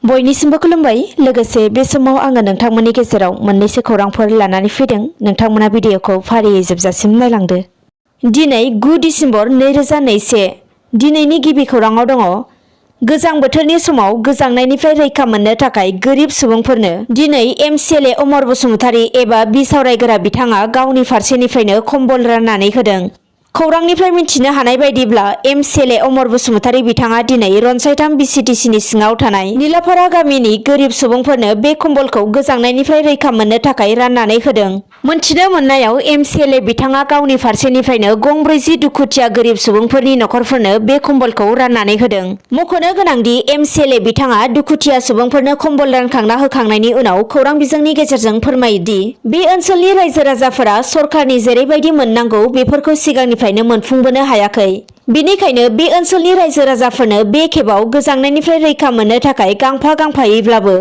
बयनिसिमबो खुलुमबाय। लोगोसे बे समाव आङो नोंथांमोननि गेजेराव मोननैसो खौरांफोर लानानै फैदों। नोंथांमोना भिडिअखौ फारियै जोबजासिम नायलांदो। दिनै 9 डिसेम्बर 2021 दिनैनि गिबि खौराङाव दङ। गोजां बोथोरनि समाव गोजांनायनिफ्राय रैखा मोननो थाखाय गोरिब सुबुंफोरनो दिनै एमसिएलए अमर बसुमतारी एबा बि सावरायग्रा बिथाङा गावनि फारसेनिफ्रायनो कम्बल राननानै होदों। खौरांनिफ्राय मिथिनो हानाय बायदिब्ला एमसिएलए अमर बसुमतारी बिथाङा दिनै रनसायथाम बिसिटिसिनि सिङाव थानाय निलाफारा गामिनि गोरिब सुबुंफोरनो बे कम्बलखौ गोजांनायनिफ्राय रैखा मोननो थाखाय राननानै होदों। मोनथिनो मोननायाव एमसिएलए बिथाङा गावनि फारसेनिफ्रायनो गंब्रैजि दुखुथिया गोरिब सुबुंफोरनि नखरफोरनो बे कम्बलखौ राननानै होदों। मख'नो गोनांदि एमसिएलए बिथाङा दुखुथिया सुबुंफोरनो कम्बल रानखांना होखांनायनि उनाव खौरां बिजोंनि गेजेरजों फोरमायोदि बे ओनसोलनि रायजो राजाफोरा सरकारनि जेरैबायदि मोननांगौ बेफोरखौ सिगांनिफ्रायनो मोनफुंबोनो हायाखै। बेनिखायनो बे ओनसोलनि रायजो राजाफोरनो बे खेबाव गोजांनायनिफ्राय रैखा मोननो थाखाय गांफा गांफायैब्लाबो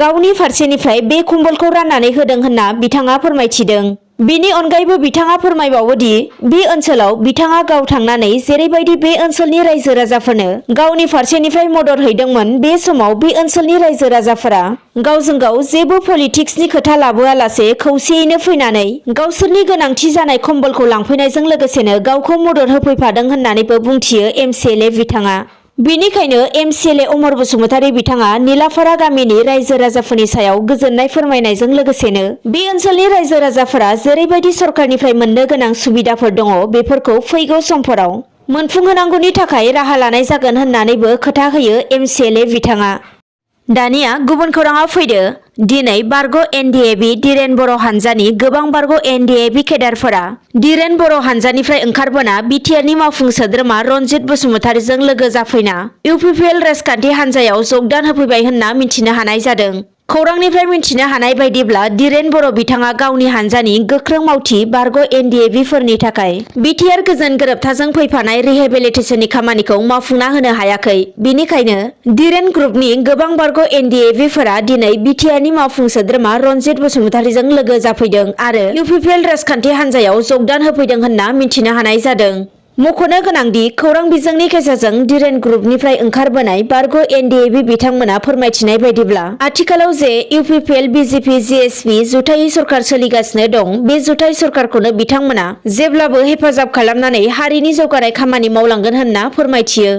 गावनि फारसेनिफ्राय बे कम्बलखौ राननानै होदों होनना बिथाङा फोरमायथिदों। बेनि अनगायैबो बिथाङा फोरमायबावोदि बे ओनसोलाव बिथाङा गाव थांनानै जेरैबायदि बे ओनसोलनि रायजो राजाफोरनो गावनि फारसेनिफ्राय मदद हैदोंमोन, बे समाव बे ओनसोलनि रायजो राजाफोरा गावजों गाव जेबो पलिटिक्सनि खोथा लाबोआलासे खौसेयैनो फैनानै गावसोरनि गोनांथि जानाय कम्बलखौ लांफैनायजों लोगोसेनो गावखौ मदद होफैफादों होननानैबो बुंथियो एमसिएलए बिथाङा। बेनिखायनो एमसिएलए अमर बसुमतारी बिथाङा निलाफारा गामिनि रायजो राजाफोरनि सायाव गोजोननाय फोरमायनायजों लोगोसेनो बे ओनसोलनि रायजो राजाफोरा जेरैबायदि सरकारनिफ्राय मोननो गोनां सुबिदाफोर दङ बेफोरखौ फैगौ समफोराव मोनफुंहोनांगौनि थाखाय राहा लानाय जागोन होननानैबो खोथा होयो एमसिएलए बिथाङा। दानिया गुबुन खौराङाव फैदो। दिनै रग'NDFB दिरेन बर' हानजानि गोबां रग'NDFB केडारफोरा दिरेन बर' हानजानिफ्राय ओंखारबोना बिटिआरनि मावफुं सोद्रोमा रनजित बसुमतारीजों लोगो जाफैना इउपिपिएल राजखान्थि हानजायाव जगदान होफैबाय होनना मिथिनो हानाय जादों। खौरांनिफ्राय मिथिनो हानाय बायदिब्ला दिरेन बर' बिथाङा गावनि हानजानि गोख्रों मावथि रग'NDFB फोरनि थाखाय बिटिआर गोजोन गोरोबथाजों फैफानाय रिहेबिलिटेसननि खामानिखौ मावफुंना होनो हायाखै। बेनिखायनो दिरेन ग्रुपनि गोबां रग'NDFB फोरा दिनै बिटिआरनि मावफुं सोद्रोमा रनजित बसुमतारीजों लोगो जाफैदों आरो इउपिपिएल राजखान्थि हानजायाव जगदान होफैदों होनना मिथिनो हानाय जादों। मख'नो गोनांदि खौरां बिजोंनि गेजेरजों दिरेन ग्रुपनिफ्राय ओंखारबोनाय रग'NDFB बिथांमोना फोरमायथिनाय बायदिब्ला आथिखालाव जे इउपिपिएल बिजेपि जिएसपि जुथाइ सरकार सोलिगासिनो दं, बे जुथाइ सरकारखौनो बिथांमोना जेब्लाबो हेफाजाब खालामनानै हारिनि जौगानाय खामानि मावलांगोन होनना फोरमायथियो।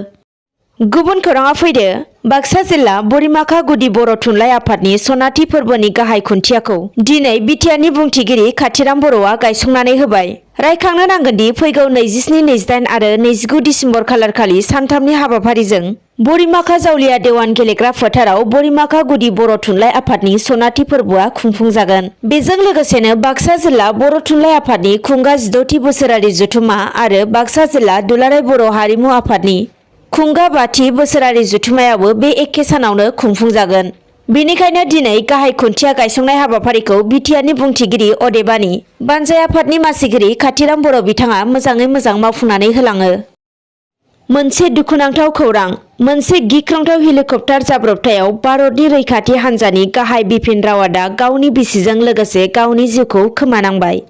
गुबुन खौराङाव फैदो। बाक्सा जिल्ला बरिमाखा गुदि बर' थुनलाइ आफादनि सनाथि फोरबोनि गाहाय खुन्थियाखौ दिनै बिटिआरनि बुंथिगिरि काथिराम बर'आ गायसंनानै होबाय। रायखांनो नांगोनदि फैगौ 27, 28 आरो 29 डिसेम्बर खालारखालि सानथामनि हाबाफारिजों बरिमाखा जावलिया देवान गेलेग्रा फोथाराव बरिमाखा गुदि बर' थुनलाइ आफादनि सनाथि फोरबोआ खुंफुंजागोन। बेजों लोगोसेनो बाक्सा जिल्ला बर' थुनलाइ आफादनि खुंगा 16थि बोसोरारि जथुमा आरो बाक्सा जिल्ला दुलाराय बर' हारिमु आफादनि खुंगा 5थि बोसोरारि जथुमायाबो बे एखे सानावनो खुंफुंजागोन। बेनिखायनो दिनै गाहाय खुन्थिया गायसंनाय हाबाफारिखौ बिटिआरनि बुंथिगिरि अदेबानि बानजाय आफादनि मासिगिरि काथिराम बर' बिथाङा मोजाङै मोजां मावफुंनानै होलाङो। मोनसे दुखुनांथाव खौरां। मोनसे गिख्रंथाव हेलिकप्टार जाब्रबथायाव भारतनि रैखाथि हान्जानि गाहाय बिपिन रावतआ गावनि बिसिजों लोगोसे गावनि जिउखौ खोमानांबाय।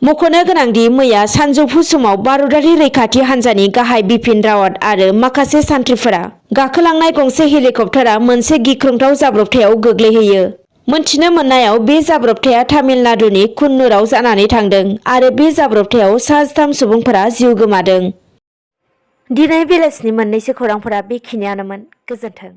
मख'नो गोनांदि मैया सानजौफु समाव भारतारि रैखाथि हान्जानि गाहाय बिपिन रावत आरो माखासे सान्थ्रिफोरा गाखोलांनाय गंसे हेलिकप्टारा मोनसे गिख्रंथाव जाब्रबथायाव गोग्लैहैयो। मोनथिनो मोननायाव बे जाब्रबथाया तामिलनाडुनि कुन्नुराव जानानै थांदों आरो बे जाब्रबथायाव सा 3 सुबुंफोरा जिउ गोमादों। दिनै बेलासिनि मोननैसो खौरांफोरा बेखिनियानोमोन। गोजोन्थों।